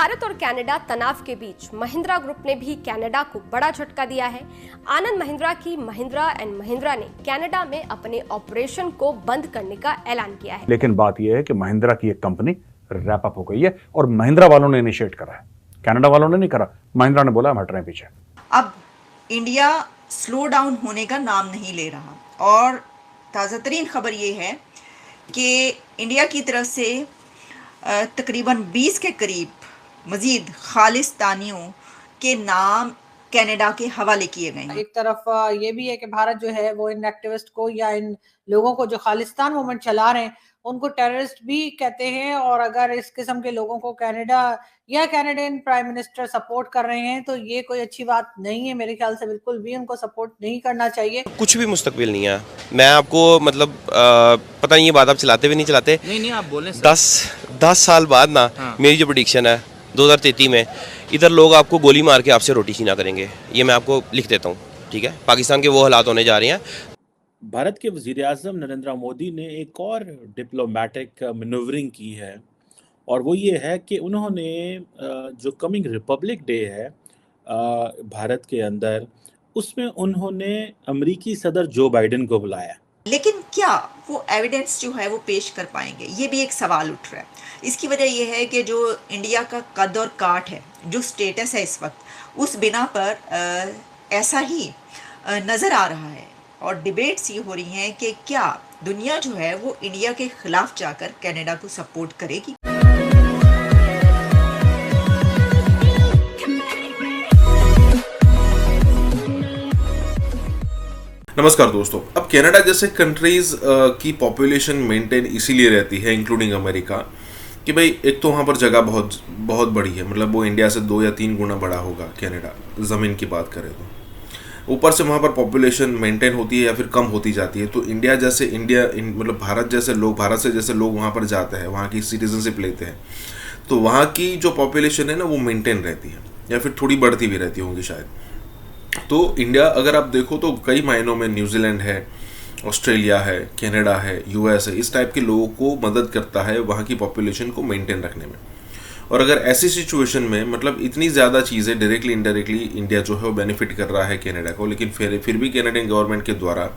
भारत और कनाडा तनाव के बीच महिंद्रा ग्रुप ने भी कनाडा को बड़ा झटका दिया है। आनंद महिंद्रा की महिंद्रा एंड महिंद्रा ने कनाडा में अपने ऑपरेशन को बंद करने का ऐलान किया है। लेकिन बात यह है कि महिंद्रा की एक कंपनी रैप अप हो गई है और महिंद्रा वालों ने इनिशिएट करा है, कनाडा वालों ने नहीं करा। महिंद्रा ने बोला हम हट रहे हैं पीछे। अब इंडिया स्लो डाउन होने का नाम नहीं ले रहा और ताज़ा तरीन खबर ये है कि इंडिया की तरफ से तकरीबन 20 के करीब मजीद खालिस्तानियों के नाम कनाडा के हवाले किए गए हैं। एक तरफ ये भी है कि भारत जो है वो इन एक्टिविस्ट को या इन लोगों को जो खालिस्तान मूवमेंट चला रहे हैं उनको टेररिस्ट भी कहते हैं, और अगर इस किस्म के लोगों को कनाडा या कैनेडियन प्राइम मिनिस्टर सपोर्ट कर रहे हैं तो ये कोई अच्छी बात नहीं है। मेरे ख्याल से बिल्कुल भी उनको सपोर्ट नहीं करना चाहिए। कुछ भी मुस्तकबिल नहीं है। मैं आपको मतलब पता नहीं ये बात आप चलाते भी नहीं चलाते। नहीं आप बोलें। 10 साल बाद ना मेरी जो प्रेडिक्शन है 2033 में इधर लोग आपको गोली मार के आपसे रोटी छीना करेंगे। ये मैं आपको लिख देता हूँ, ठीक है। पाकिस्तान के वो हालात होने जा रहे हैं। भारत के वज़ीर-ए-आज़म नरेंद्र मोदी ने एक और डिप्लोमेटिक मैनूवरिंग की है और वो ये है कि उन्होंने जो कमिंग रिपब्लिक डे है भारत के अंदर, उसमें उन्होंने अमेरिकी सदर जो बाइडेन को बुलाया। लेकिन क्या वो एविडेंस जो है वो पेश कर पाएंगे, ये भी एक सवाल उठ रहा है। इसकी वजह यह है कि जो इंडिया का कद और काठ है, जो स्टेटस है इस वक्त, उस बिना पर ऐसा ही नज़र आ रहा है और डिबेट्स ये हो रही हैं कि क्या दुनिया जो है वो इंडिया के खिलाफ जाकर कनाडा को सपोर्ट करेगी। नमस्कार दोस्तों। अब कनाडा जैसे कंट्रीज की पॉपुलेशन मेंटेन इसीलिए रहती है, इंक्लूडिंग अमेरिका, कि भाई एक तो वहाँ पर जगह बहुत बड़ी है, मतलब वो इंडिया से 2 या 3 गुना बड़ा होगा कनाडा, ज़मीन की बात करें तो। ऊपर से वहाँ पर पॉपुलेशन मेंटेन होती है या फिर कम होती जाती है, तो मतलब भारत से जैसे लोग वहाँ पर जाते हैं, वहाँ की सिटीजनशिप लेते हैं, तो वहाँ की जो पॉपुलेशन है ना वो मेंटेन रहती है या फिर थोड़ी बढ़ती भी रहती होंगी शायद। तो इंडिया अगर आप देखो तो कई मायनों में न्यूजीलैंड है, ऑस्ट्रेलिया है, कनाडा है, यूएस है, इस टाइप के लोगों को मदद करता है वहाँ की पॉपुलेशन को मेंटेन रखने में। और अगर ऐसी सिचुएशन में मतलब इतनी ज़्यादा चीज़ें डायरेक्टली इनडायरेक्टली इंडिया जो है वो बेनिफिट कर रहा है कनाडा को, लेकिन फिर भी कैनेडियन गवर्नमेंट के द्वारा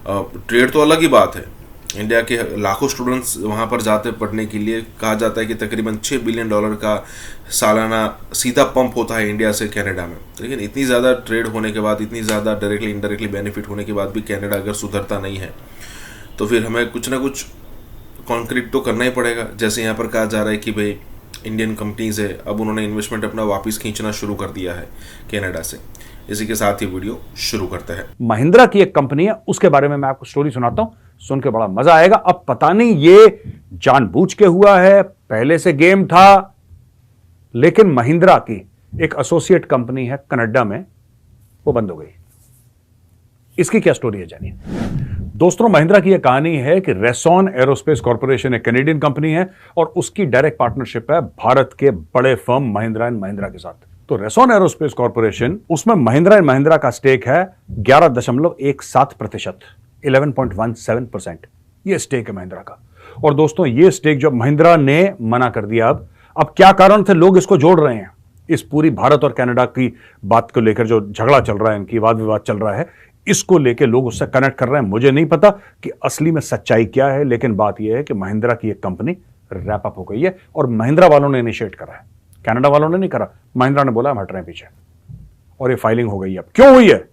ट्रेड तो अलग ही बात है। इंडिया के लाखों स्टूडेंट्स वहाँ पर जाते पढ़ने के लिए। कहा जाता है कि तकरीबन $6 बिलियन का सालाना सीधा पंप होता है इंडिया से कनाडा में। लेकिन इतनी ज़्यादा ट्रेड होने के बाद, इतनी ज़्यादा डायरेक्टली इनडायरेक्टली बेनिफिट होने के बाद भी कनाडा अगर सुधरता नहीं है तो फिर हमें कुछ ना कुछ कॉन्क्रीट तो करना ही पड़ेगा। जैसे यहाँ पर कहा जा रहा है कि भाई इंडियन कंपनीज़ है, अब उन्होंने इन्वेस्टमेंट अपना वापस खींचना शुरू कर दिया है कनाडा से। इसी के साथ ही वीडियो शुरू करते हैं। महिंद्रा की एक कंपनी है, उसके बारे में मैं आपको स्टोरी सुनाता हूं, सुन के बड़ा मजा आएगा। अब पता नहीं ये जानबूझ के हुआ है, पहले से गेम था, लेकिन महिंद्रा की एक एसोसिएट कंपनी है कनाडा में, वो बंद हो गई। इसकी क्या स्टोरी है जानिए दोस्तों। महिंद्रा की यह कहानी है कि रेसॉन एरोस्पेस कॉर्पोरेशन एक कैनेडियन कंपनी है और उसकी डायरेक्ट पार्टनरशिप है भारत के बड़े फर्म महिंद्रा एंड महिंद्रा के साथ। तो रेसॉन एरोस्पेस कॉर्पोरेशन, उसमें महिंद्रा एंड महिंद्रा का स्टेक है 11.17%, 11.17%। यह स्टेक है महिंद्रा का। और दोस्तों ये स्टेक जब महिंद्रा ने मना कर दिया, अब क्या कारण थे लोग इसको जोड़ रहे हैं, इस पूरी भारत और कनाडा की बात को लेकर जो झगड़ा चल रहा है, इनकी वाद विवाद चल रहा है, इसको लेकर लोग उससे कनेक्ट कर रहे हैं। मुझे नहीं पता कि असली में सच्चाई क्या है, लेकिन बात यह है कि महिंद्रा की एक कंपनी रैप अप हो गई है और महिंद्रा वालों ने इनिशिएट करा है, कनाडा वालों ने नहीं करा। महिंद्रा ने बोला हम हट रहे हैं पीछे और ये फाइलिंग हो गई है। अब क्यों हुई है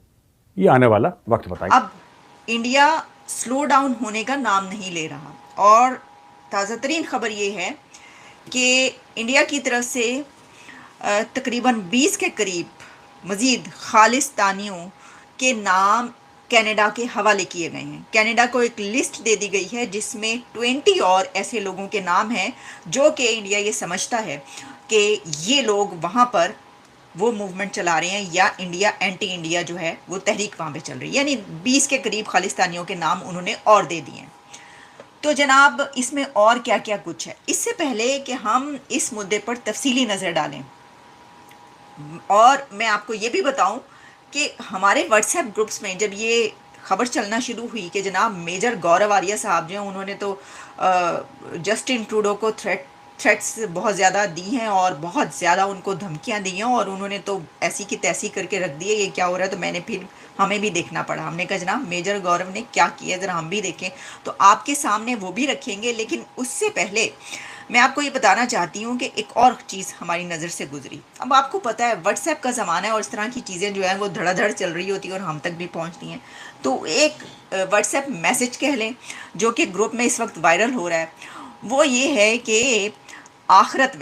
ये आने वाला वक्त बताएगा। अब इंडिया स्लो डाउन होने का नाम नहीं ले रहा और ताज़ा तरीन खबर ये है कि इंडिया की तरफ से तकरीबन 20 के करीब मजीद खालिस्तानियों के नाम कनाडा के हवाले किए गए हैं। कनाडा को एक लिस्ट दे दी गई है जिसमें 20 और ऐसे लोगों के नाम हैं जो कि इंडिया ये समझता है कि ये लोग वहाँ पर वो मूवमेंट चला रहे हैं या इंडिया एंटी इंडिया जो है वो तहरीक वहाँ पे चल रही है। यानी 20 के करीब खालिस्तानियों के नाम उन्होंने और दे दिए हैं। तो जनाब इसमें और क्या क्या कुछ है, इससे पहले कि हम इस मुद्दे पर तफसीली नज़र डालें और मैं आपको ये भी बताऊं कि हमारे व्हाट्सएप ग्रुप्स में जब ये खबर चलना शुरू हुई कि जनाब मेजर गौरव आर्या साहब जो हैं उन्होंने तो जस्टिन ट्रूडो को थ्रेट थ्रेट्स बहुत ज़्यादा दी हैं और बहुत ज़्यादा उनको धमकियां दी हैं, और उन्होंने तो ऐसी की तैसी करके रख दी है। ये क्या हो रहा है, तो मैंने फिर हमें भी देखना पड़ा। हमने कहा जनाब मेजर गौरव ने क्या किया, ज़रा हम भी देखें। तो आपके सामने वो भी रखेंगे, लेकिन उससे पहले मैं आपको ये बताना चाहती हूँ कि एक और चीज़ हमारी नज़र से गुजरी। अब आपको पता है व्हाट्सएप का ज़माना है और इस तरह की चीज़ें जो हैं वो धड़ाधड़ चल रही होती है और हम तक भी पहुँचती हैं। तो एक व्हाट्सएप मैसेज कह लें जो कि ग्रुप में इस वक्त वायरल हो रहा है, वो ये है कि आखिरत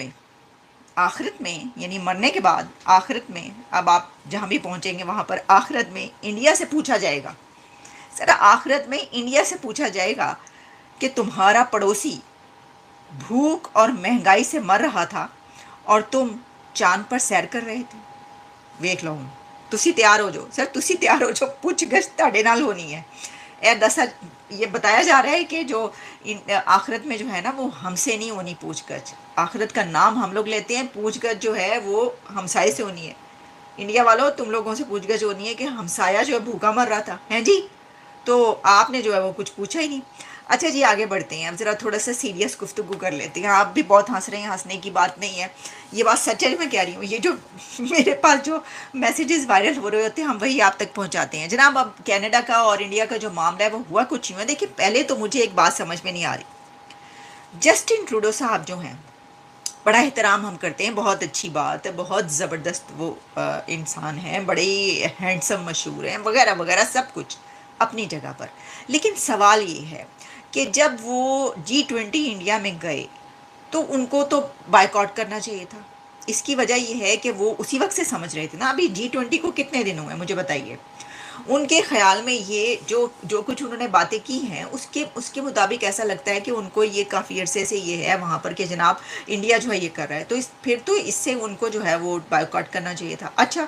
में यानी मरने के बाद आखिरत में, अब आप जहाँ भी पहुँचेंगे वहाँ पर आखिरत में इंडिया से पूछा जाएगा, सर आखिरत में इंडिया से पूछा जाएगा कि तुम्हारा पड़ोसी भूख और महंगाई से मर रहा था और तुम चांद पर सैर कर रहे थे। ਵੇਖ ਲਓ ਹੁਣ ਤੁਸੀਂ ਤਿਆਰ ਹੋ ਜਾਓ सर, ਤੁਸੀਂ ਤਿਆਰ ਹੋ ਜਾਓ, ਪੁੱਛਗਛ ਤੁਹਾਡੇ ਨਾਲ होनी है। ये बताया जा रहा है कि जो आखिरत में जो है ना वो हमसे नहीं होनी पूछगछ। आखिरत का नाम हम लोग लेते हैं, पूछगछ जो है वो हमसाये से होनी है। इंडिया वालों तुम लोगों से पूछगछ होनी है कि हमसाया जो है भूखा मर रहा था, हैं जी, तो आपने जो है वो कुछ पूछा ही नहीं। अच्छा जी, आगे बढ़ते हैं। अब ज़रा थोड़ा सा सीरियस गुफ्तगू कर लेते हैं। आप भी बहुत हंस रहे हैं, हंसने की बात नहीं है, ये बात सच है मैं कह रही हूँ। ये जो मेरे पास जो मैसेजेस वायरल हो रहे होते हैं हम वही आप तक पहुँचाते हैं। जनाब अब कनाडा का और इंडिया का जो मामला है वो हुआ कुछ यूँ है। देखिए पहले तो मुझे एक बात समझ में नहीं आ रही। जस्टिन ट्रूडो साहब जो हैं, बड़ा एहतराम हम करते हैं, बहुत अच्छी बात है, बहुत ज़बरदस्त वो इंसान हैं, बड़े हैंडसम मशहूर हैं वगैरह वगैरह, सब कुछ अपनी जगह पर। लेकिन सवाल ये है कि जब वो G20 इंडिया में गए तो उनको तो बायकॉट करना चाहिए था। इसकी वजह ये है कि वो उसी वक्त से समझ रहे थे ना, अभी G20 को कितने दिन हुए मुझे बताइए। उनके ख्याल में ये जो कुछ उन्होंने बातें की हैं उसके मुताबिक ऐसा लगता है कि उनको ये काफ़ी अरसे से ये है वहाँ पर कि जनाब इंडिया जो है ये कर रहा है, तो फिर तो इससे उनको जो है वो बायकॉट करना चाहिए था। अच्छा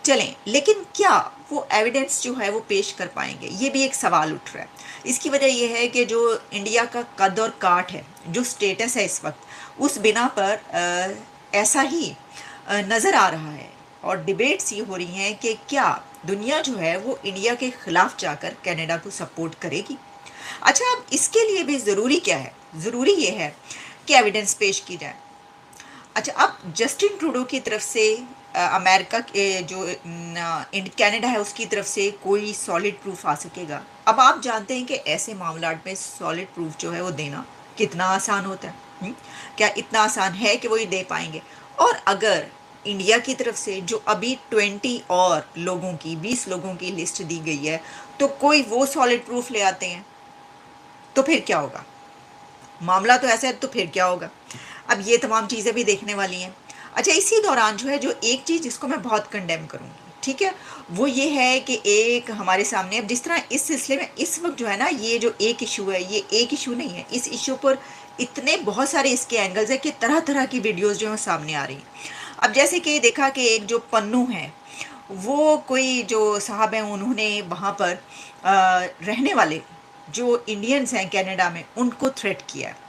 चलें, लेकिन क्या वो एविडेंस जो है वो पेश कर पाएंगे, ये भी एक सवाल उठ रहा है। इसकी वजह यह है कि जो इंडिया का कद और काठ है, जो स्टेटस है इस वक्त, उस बिना पर ऐसा ही नज़र आ रहा है और डिबेट्स ये हो रही हैं कि क्या दुनिया जो है वो इंडिया के ख़िलाफ़ जाकर कनाडा को सपोर्ट करेगी। अच्छा अब इसके लिए भी ज़रूरी क्या है, ज़रूरी ये है कि एविडेंस पेश की जाए। अच्छा अब जस्टिन ट्रूडो की तरफ से अमेरिका के जो कनाडा है उसकी तरफ से कोई सॉलिड प्रूफ आ सकेगा। अब आप जानते हैं कि ऐसे मामलात में सॉलिड प्रूफ जो है वो देना कितना आसान होता है। क्या इतना आसान है कि वो ये दे पाएंगे? और अगर इंडिया की तरफ से जो अभी 20 और लोगों की 20 लोगों की लिस्ट दी गई है तो कोई वो सॉलिड प्रूफ ले आते हैं तो फिर क्या होगा? मामला तो ऐसा है, तो फिर क्या होगा? अब ये तमाम चीज़ें भी देखने वाली हैं। अच्छा इसी दौरान जो है जो एक चीज़ जिसको मैं बहुत कंडेम करूँगी, ठीक है, वो ये है कि एक हमारे सामने अब जिस तरह इस सिलसिले में इस वक्त जो है ना ये जो एक इशू है, ये एक इशू नहीं है, इस इशू पर इतने बहुत सारे इसके एंगल्स है कि तरह तरह की वीडियोज़ जो है सामने आ रही हैं। अब जैसे कि देखा कि एक जो पन्नू है वो कोई जो साहब हैं उन्होंने वहाँ पर रहने वाले जो इंडियंस हैं कनाडा में उनको थ्रेट किया है।